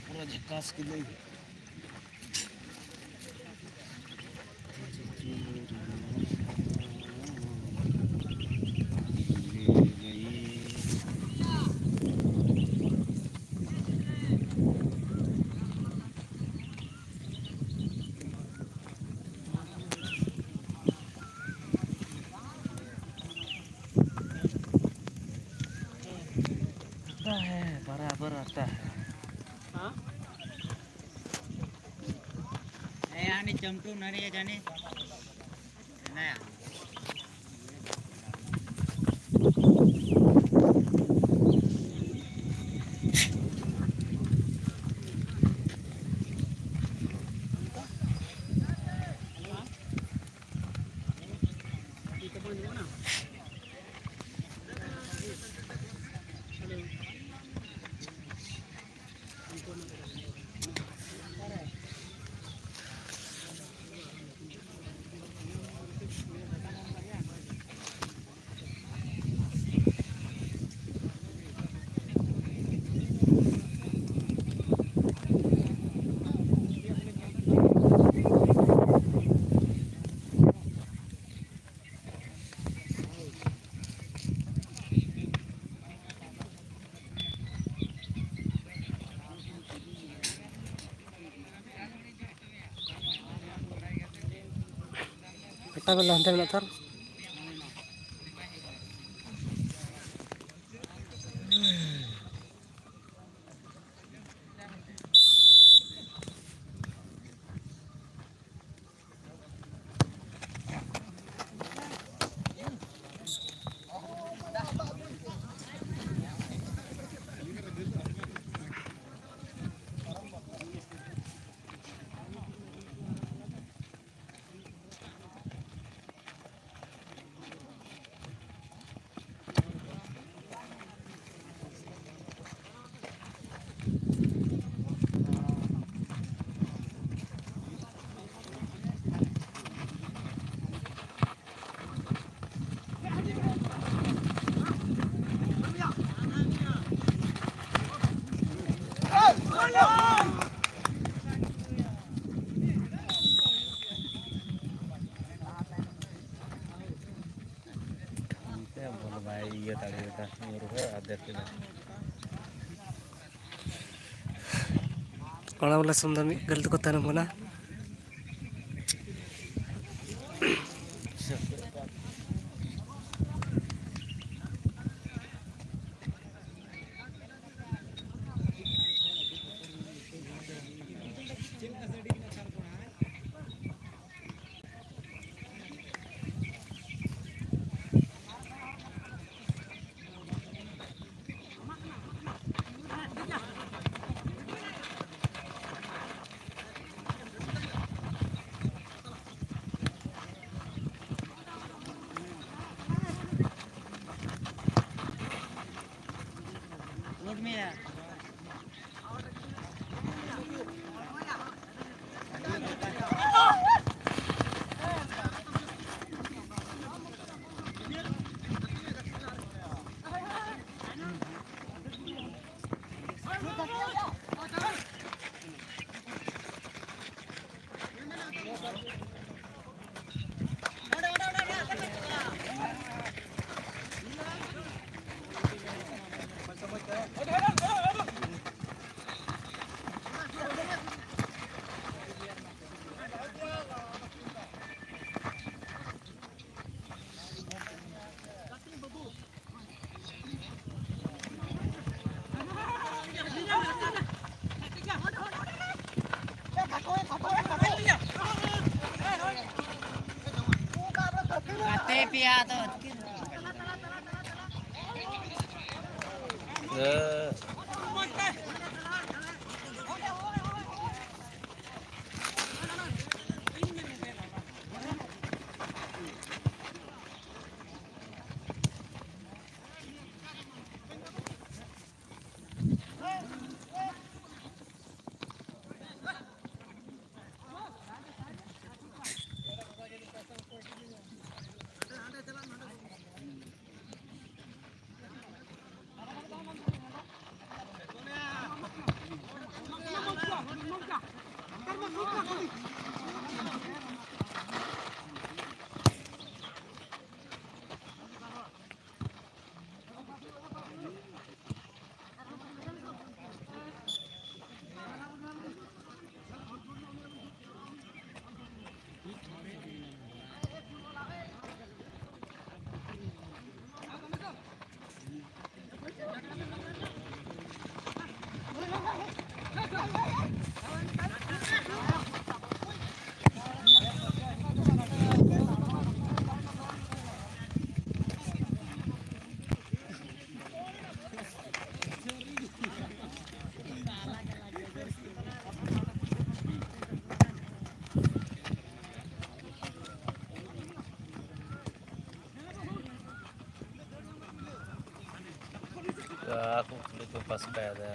पूरा झकास के लिए है बराबर आता है। हाँ आणि चमटू नरी जाने नया Kita belah hantar nak tar. Kalau belah sumber gal tu kota nama mana? Road में है पिया तो Aku itu pas kayak ada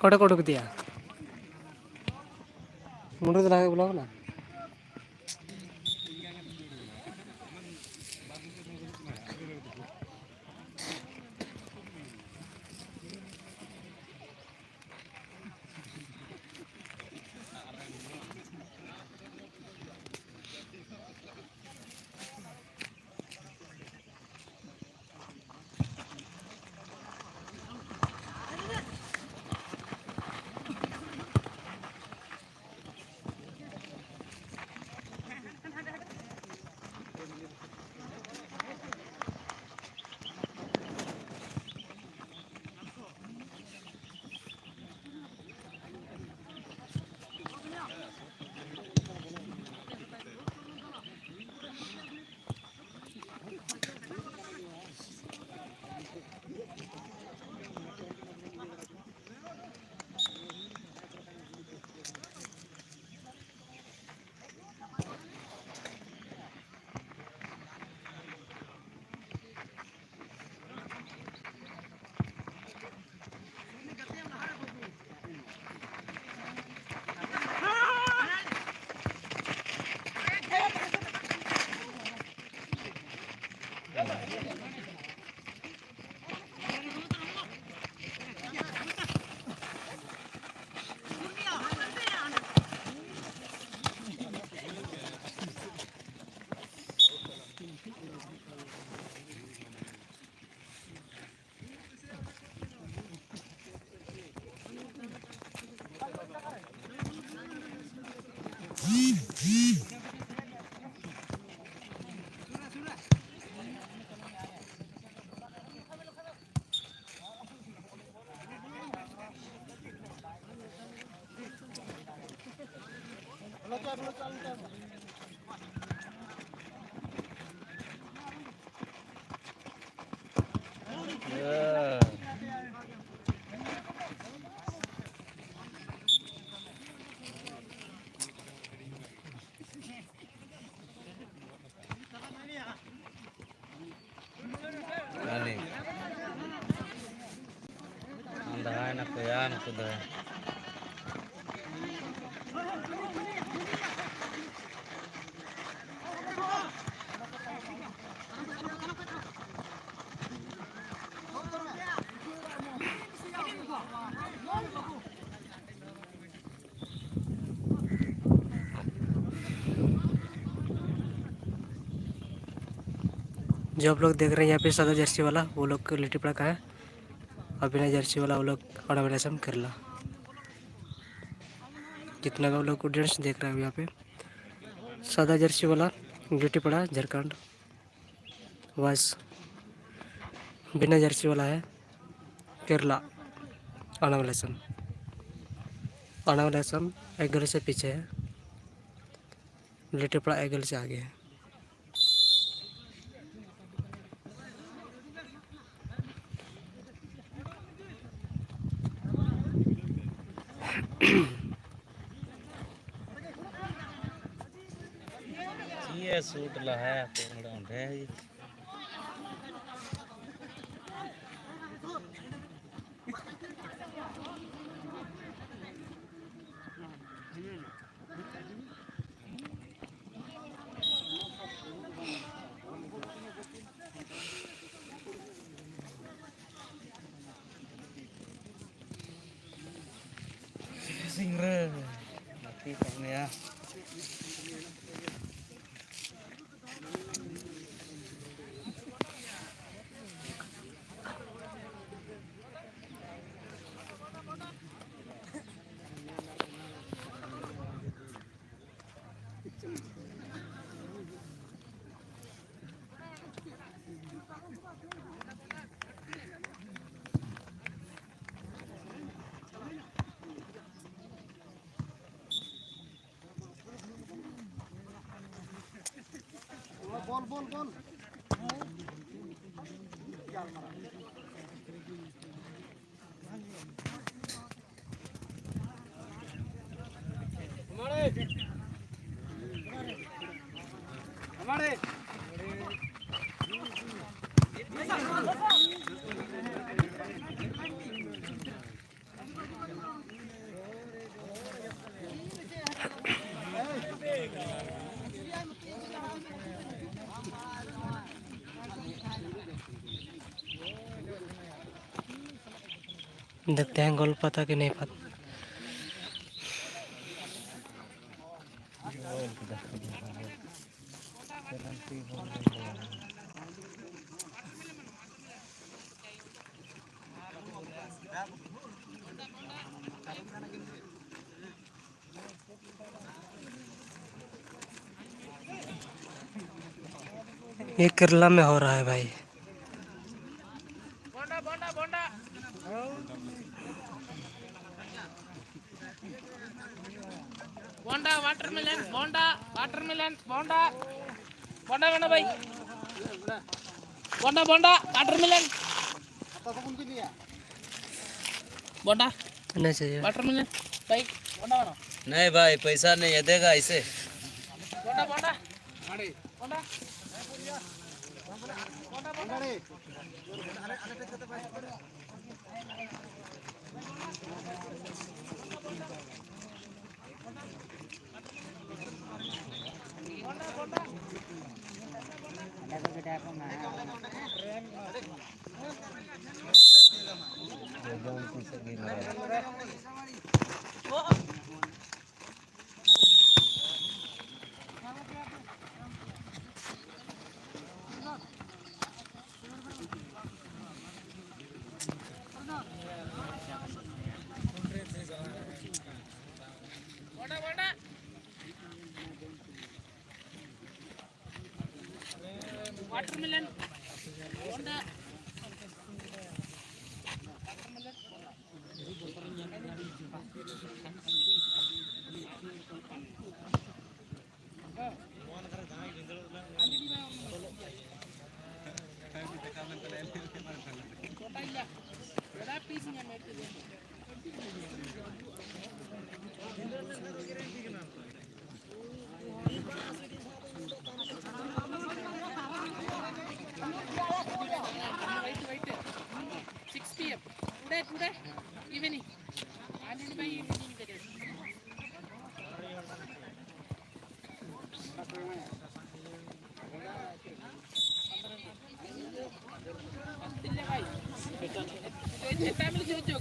कोड़ा कोड़ को दिया मुंडे तो लगा बुलाओ ना kali. Anda enak ya, sudah. जो आप लोग देख रहे हैं यहाँ पे सादा जर्सी वाला वो लोग लिट्टीपड़ा का है और बिना जर्सी वाला वो लोग ऑर्गेनाइजेशन केरला। जितना भी वो लोग ऑडियंस देख रहे हैं यहाँ पे सादा जर्सी वाला लिट्टीपड़ा झारखंड बस बिना जर्सी वाला है केरला ऑर्गेनाइजेशन एक गली से पीछे है, लिट्टीपड़ा एक गली से आगे है। ये सूट ला है है ये। Singre mati kayaknya ya. Bol. हमारे देखते हैं गोल पता कि नहीं पता। ये केरला में हो रहा है भाई। बोंडा वाटरमेलन बोंडा वेना भाई बोंडा वाटरमेलन बोंडा नहीं चाहिए वाटरमेलन भाई बोंडा वेना नहीं भाई पैसा नहीं है, देगा इसे। Bonda watermelon bonda today evening and by evening today family jojo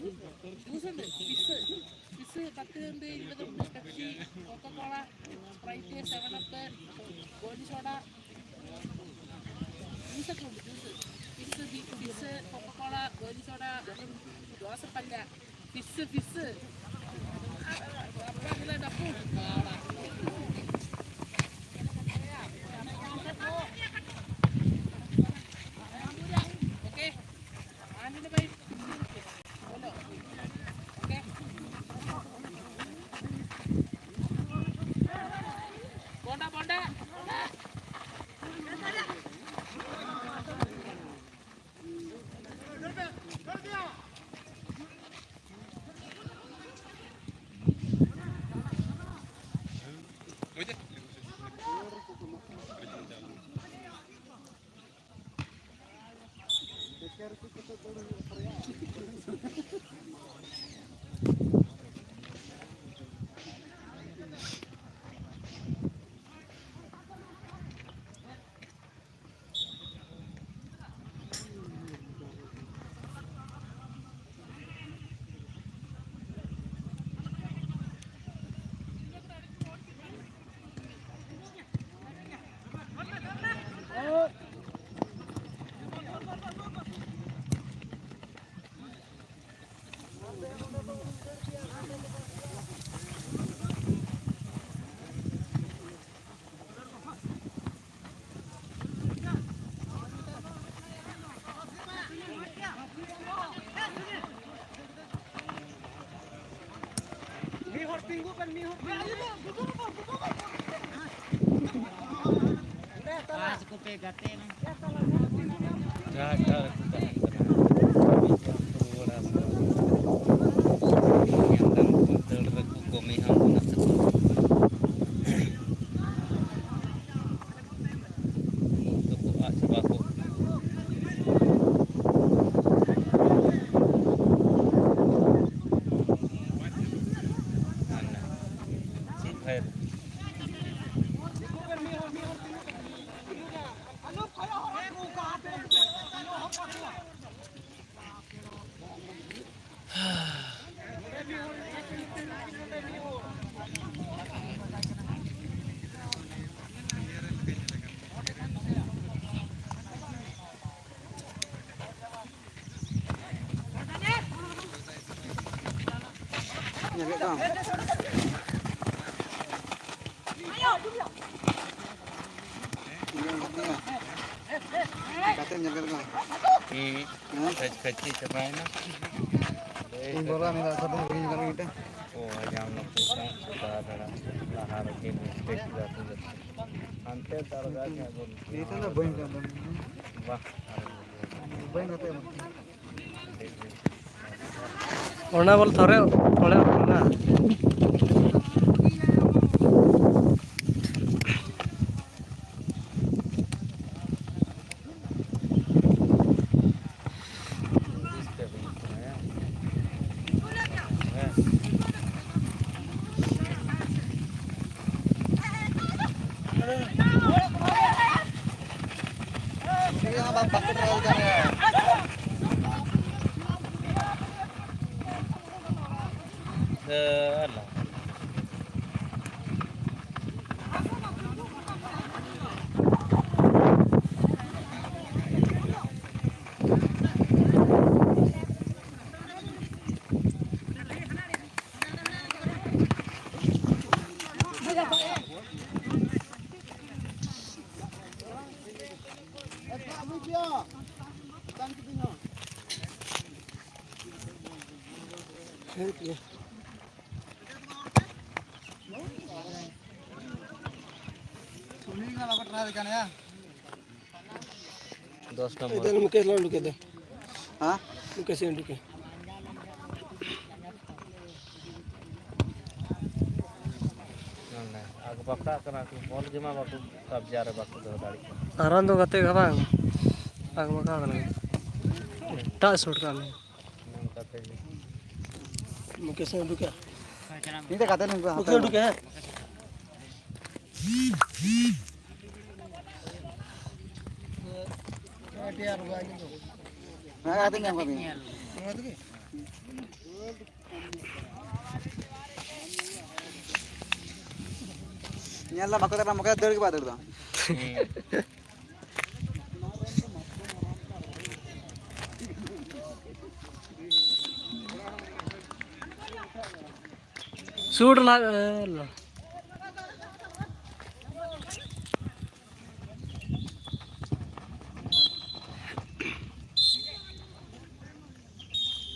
juice ഉണ്ട്, ഫിസ് 10 ഉണ്ട്, 20 ഉണ്ട്, Pepsi, Coca Cola, Sprite, 7 up, goli soda, ജ്യൂസൊക്കെ ഉണ്ട്. ഫിസ്, കൊക്കക്കോള, ഗോലി സോഡ, ദോശപ്പല്ല, ഫിസ് ഡപ്പും. ഓക്കെ, ആൻറ്റിൻ്റെ ബൈ ഓക്കെ. പോണ്ട Kecil cobain lah. Ini bola minta satu begini kalau kita. Oh, yang lepaskan sudah ada lahar ini sudah tuh. Ante targetnya gue. Itu na boing kan. Wah. Boing apa ya? Warna bol thore oleh warna. Alah. Ya. 10 nomor. इधर मुकेश लाल रुके दे Hah? Mukesh end रुके Nah, aku paksa karena aku mau gimana waktu kabjar waktu dari. आराम तो करते का बांग आग मका करना टा शूट करना Kata ini. मुकेश एंड रुके Ini tak kata nih gua. Mukesh end रुके Nah, katanya apa ini? Nyala bako tara moka deur ke badar da. सूट ला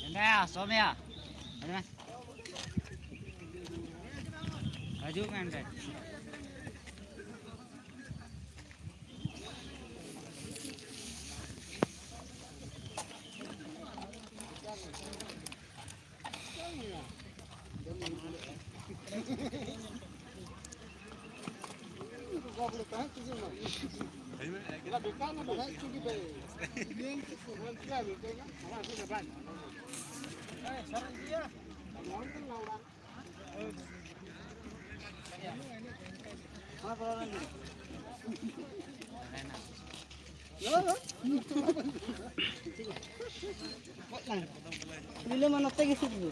Enggak, somya. Ada mas. Aju kan deh. Lilo manok tadi situ.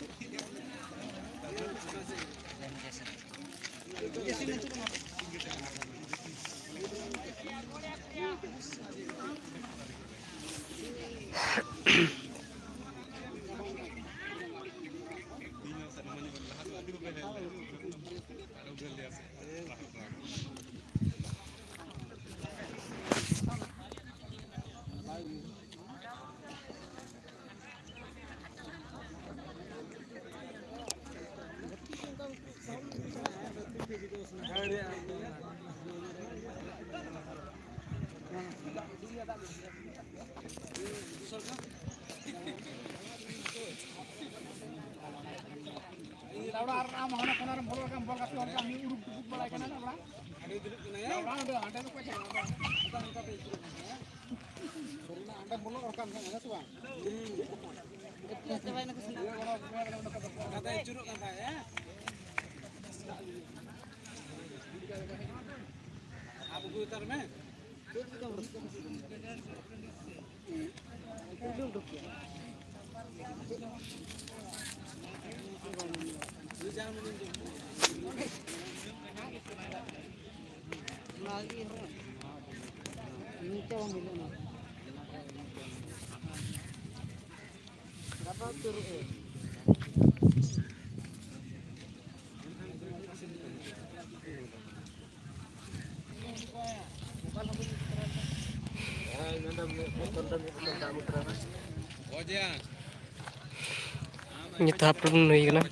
ये तो आप नहीं है ना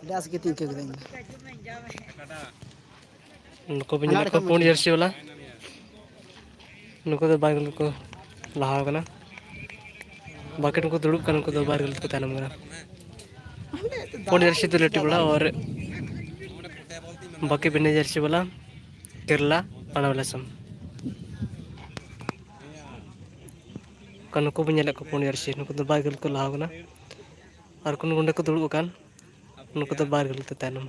Das kita ikut kita. उनको भी नहीं को पूर्ण जर्सी वाला उनको तो बाइक को लाहा करना बाकी उनको दुड़ुप करना उनको दो बार गलत पता नहीं मेरा पूर्ण जर्सी तो लेटी वाला और बाकी बिना जर्सी वाला केरला अनावलासम नुको भी को पूर्ण जर्सी नुको तो बाइक को लाहा करना और कुन गुंडे को दुड़ुप कान नुको तो बार गलत तानम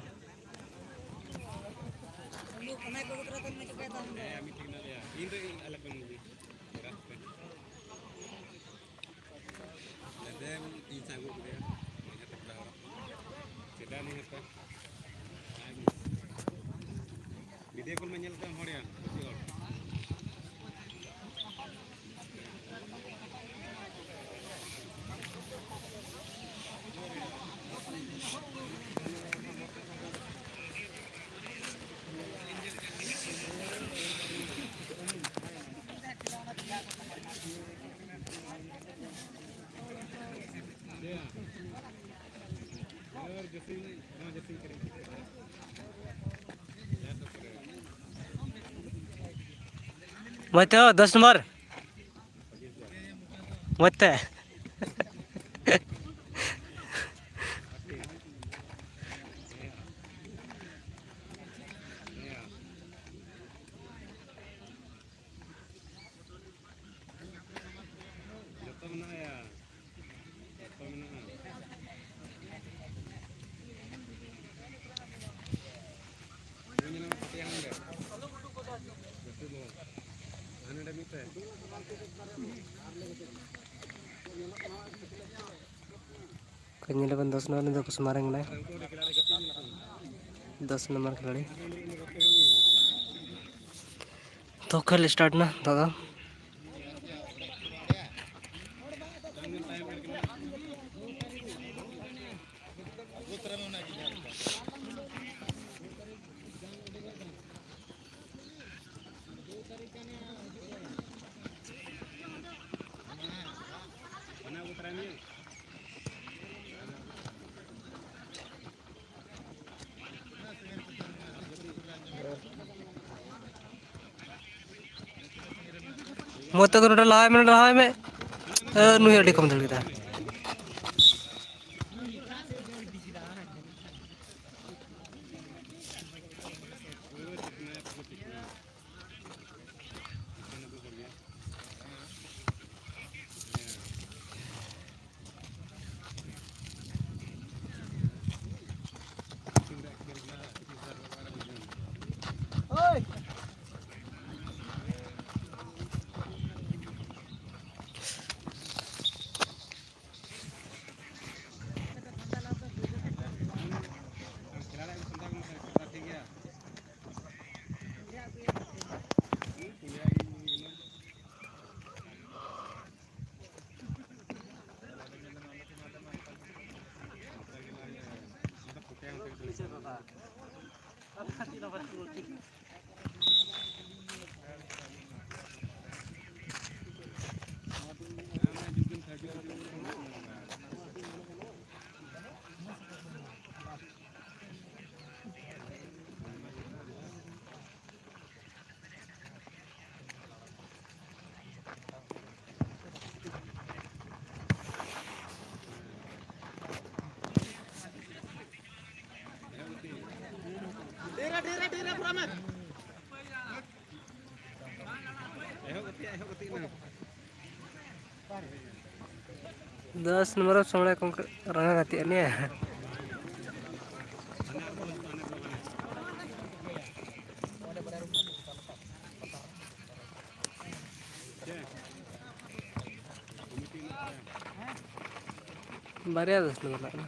मत 10 नंबर मत Kanyalaban 10 नंबर में कुछ मारेंगे ना 10 नंबर खिलाड़ी तो खेल स्टार्ट ना दादा मोते को रहा है मैं नुही अड़ी कम धड़कता है दस नंबर सोने को रंगा गाती है नहीं बारे 10 नंबर ना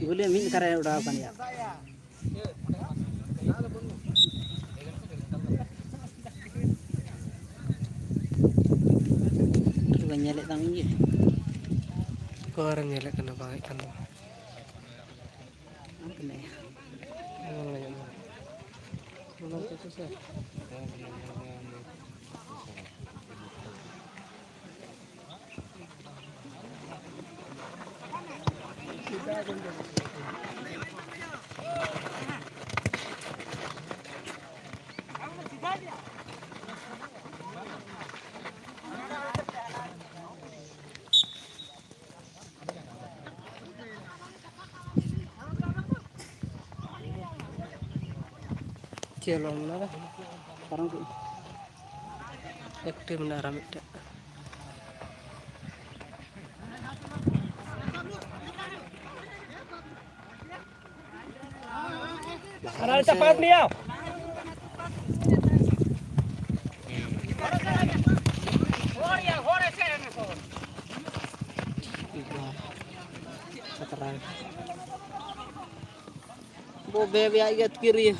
बोले मिन करे उड़ा पानी nyelek tang ini ko orang nyelek kena bagai kan apa nih चलो ना Parang tu. एक्टिव ना रहा मिट्टे Aral cepat dia. Sekarang. Bobe biar ikat kiri.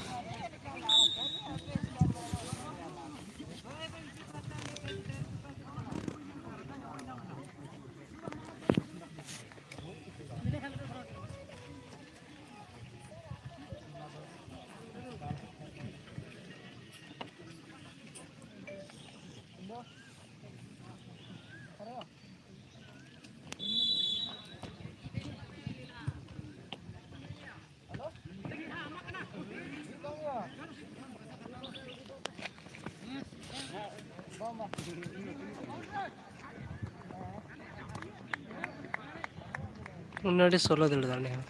उन्नड़ी 16 दिल दाने हैं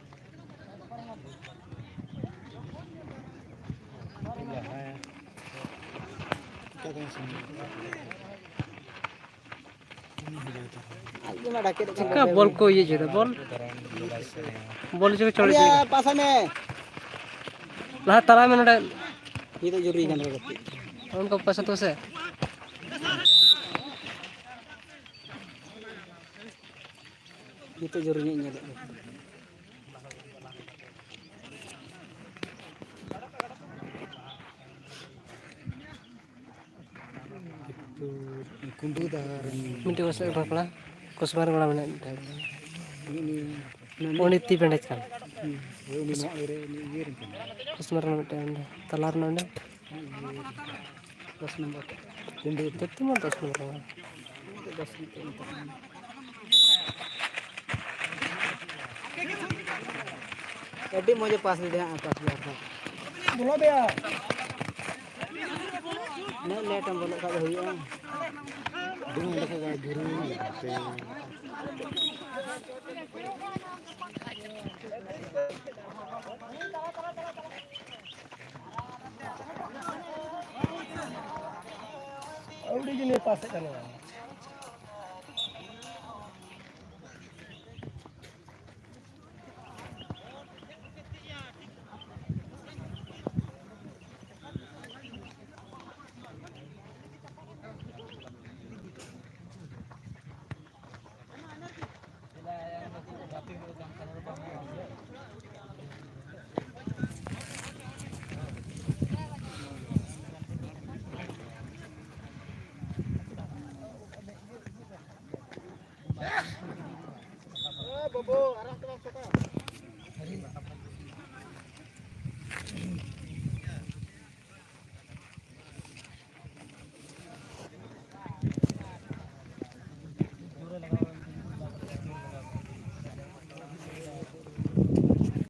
Ayo mana dak kita. चिक्का बॉल को ये जेड़ा बॉल बॉल जो चढ़ Ya pasang ni. ला तारा में नडा Itu juri kan berarti. उनको पसंद तो से Itu jurinya nyelek. Kundu dar मिट्टी को से रखला कुछ बार बड़ा मैंने ini ओनिती पेंडेज kan ini mau ire ini irin kan. कुछ बार मिट्टी अंडे तलार नंडे Terus nombor. कुंडे तत्ती मत दस number Terus itu. Jadi mau je pas dia pas dia. Bola dia. Nah, lihat yang bolak kau hui ah. Dengan dekat guru. Udah gini pas kan. Bobo, arah tengah suka.